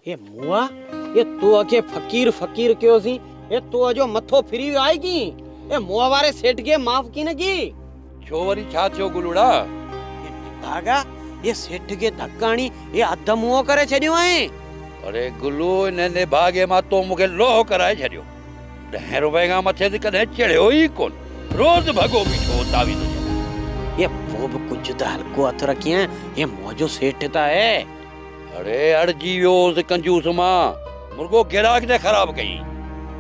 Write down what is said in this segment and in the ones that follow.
ये मुआ ये तो अके फकीर फकीर क्यों सी ये तो जो मथो फिरी आएगी ये मुआ वारे सेठ के माफ की न की छो वरी छा थियो गुलुड़ा? ये भागा ये सेठ के धक्काणी ये अध मुओ करे छडियो है। अरे गुलू ने भागे मा तो मुके लोह कराए छडियो। 10 रुपए का मथे ते कदे चढ़ियो ही कोन। रोज भगो बीठो तावी तो ये वो भी कुछ तो हल्को हथ रखिए ये मौजो सेठ ता है। अरे अड़जी वियो उस कंजूस मां मुर्गो गिराक ने खराब कई।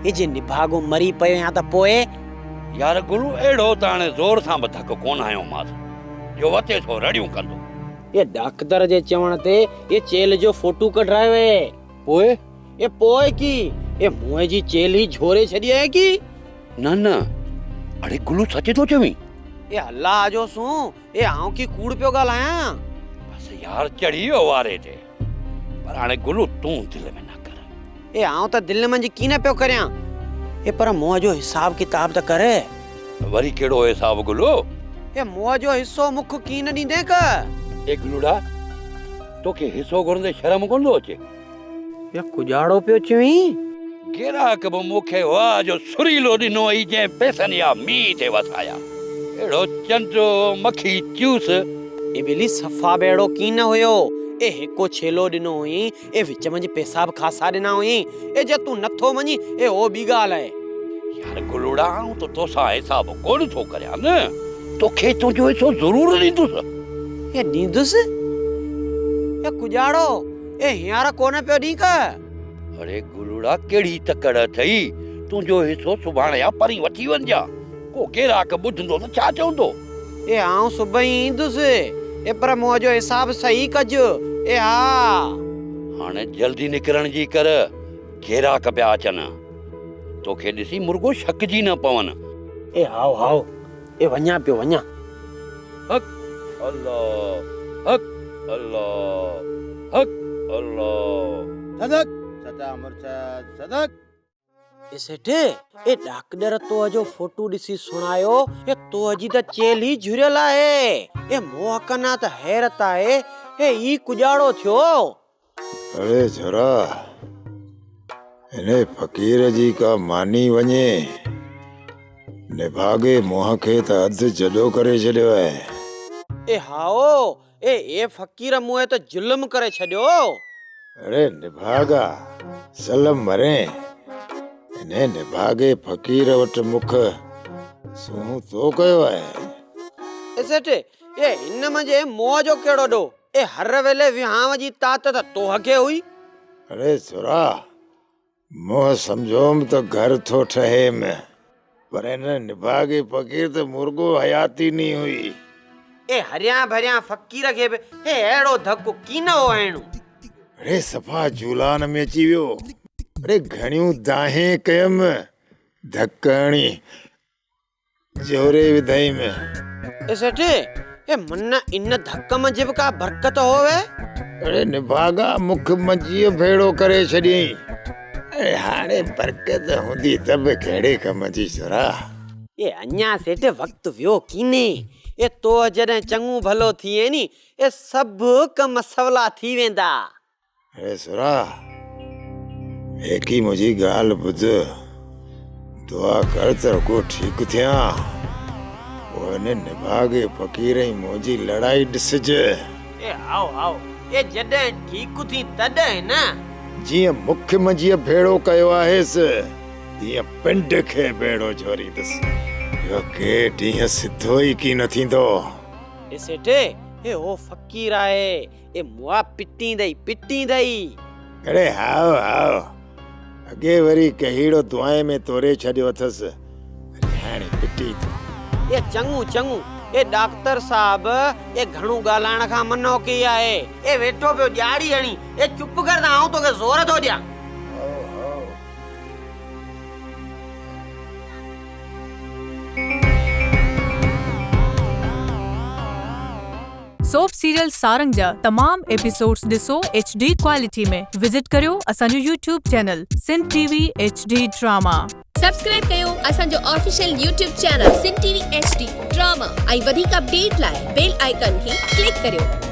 ये जे निभागो मरी पयो या त पोए यार गुलू एड़ो ताने जोर सां धक कोन आयो मास जो वते थो रड़ियूं कंदो। ये डॉक्टर जे चवण ते ये चेल जो फोटो कढरायो है। पोए ये पोए की ये मुए जी चेल ही झोरे छडी है की ना ना। अरे गुलू सच तो चवी ये अल्लाह जो सू ये आऊं की कूड़ पियो गालाया। बस यार चढ़ियो वारे थे पर हाणे गुलू तू दिल में ना कर। ये आऊं त दिल में जी की न पियो करया ये पर मुआ जो हिसाब किताब त करे। वरी केड़ो हिसाब गुलू? ये मुआ जो हिस्सो मुख की न दींदे का। ए गुलूड़ा तोखे हिस्सो घुरंदे शर्म कोन थो अचे? ये कुजाड़ो पियो चवी गिराक बि मूंखे वाह जो सुरीलो ॾिनो ई जंहिं पैसनि या मींहं ते वसाया। अहिड़ो चंडो मक्खी चूस ए बिली सफा बेड़ो की न हुयो ए हिको छेलो ॾिनो हुई ए विच में पैसा बि खासा ॾिना हुई ए जे तू नथो मञी ए ओ बि ॻाल्हि आहे। यार गुलूड़ा आऊं तो तोसां हिसाब कोन थो करियां न तोखे तुंहिंजो हिस्सो ज़रूरु ॾींदुसि। ये नींदुस ये कुजाड़ो ए हींअर कोन पियो ॾी का। अरे गुलूड़ा केड़ी तकड़ थई तुंहिंजो हिस्सो सुभाणे या परी वठी वञजा को गिराक ॿुधंदो त छा चवंदो? ए आऊं सुबह ही ईंदुस ए पर मुंहिंजो हिसाब सही कज ए हा। हाणे जल्दी निकरण जी कर गिराक पिया अचनि तोखे ॾिसी मुर्गो शक जी न पवनि। ए हाओ हाओ ए वञा पियो वञा। हक अल्लाह हक अल्लाह हक अल्लाह सदक सचा मुर्शद सदक। ए सेठे ए डॉक्टर तो जो फोटो दिसी सुनायो ए तो अजी त चेल ही झुरियल आहे ए मोहकना त हैरत आहे ए ई कुजाड़ो थियो। अरे छोरा इने फकीर जी का मानी वञे निभागे मोह खे त अध जॾो करे छॾियो आहे। ए हाओ ए फकीर मुए त जुल्म करे छॾियो। अरे निभागा सलम मरे इने निभागे फकीर वट मुख सूं तो कयो आहे। ए सेठे ए इन मजे मोह जो केड़ो डो ए हर वेले विहाव जी तात त तो हके हुई। अरे छोरा मोह समझोम तो घर थो ठहे में पर इन निभागे फकीर तो मुर्गो हयाती नहीं हुई। ए हरिया भरिया फकीर के बि ए एड़ो धक्को की न हो आइणो। अरे सफा झूलान में अची वियो। अरे घणियूं दाहें कयम धक्कणी जोरे विधई में। ए सेठे ए मन इन धक्क में जब का बरकत होवे। अरे निभागा मुख मंजीअ भेड़ो करे छॾियई। अरे हाणे बरकत हूंदी त बि कहिड़े कम जी छोरा। ए अञा सेठ वक्त वियो कीने ए तो जॾहिं चङो भलो थिए नी ए सभु कम सवला थी वेंदा। अरे छोरा एक ही मुंहिंजी ॻाल्हि ॿुध दुआ कर त को ठीक थियां पोइ हिन निभागे फ़क़ीर ऐं मुंहिंजी लड़ाई ॾिसजे। ए आओ आओ ए जॾहिं ठीक थी तॾहिं न जीअं मुख मंझीअ भेड़ो कयो आहेसि तीअं पिंड खे भेड़ो जोरींदुसि। इहो के ॾींहुं सिधो ई की न थींदो। ए सेठे ए ओ फकीर आहे ए मुआ पिटींदई। अरे हाओ हाओ अॻे वरी कहिड़ो दुआए में तोरे छॾियो अथसि हाणे पिटी थो। ए चङू ए डॉक्टर साहब ए घणो ॻाल्हाइण खां मनो कई आहे ए वेठो पियो ॼाड़ी हणी ए चुप कर त आऊं तोखे ज़ोर थो ॾियां। सोप सीरियल सारंग जा तमाम एपिसोड्स ॾिसो HD क्वालिटी में। विजिट करियो असांजो YouTube channel Sindh TV HD drama. Subscribe कयो असांजो official YouTube channel Sindh TV HD drama ऐं वधीक अपडेट लाइ बेल आइकन खे क्लिक करियो।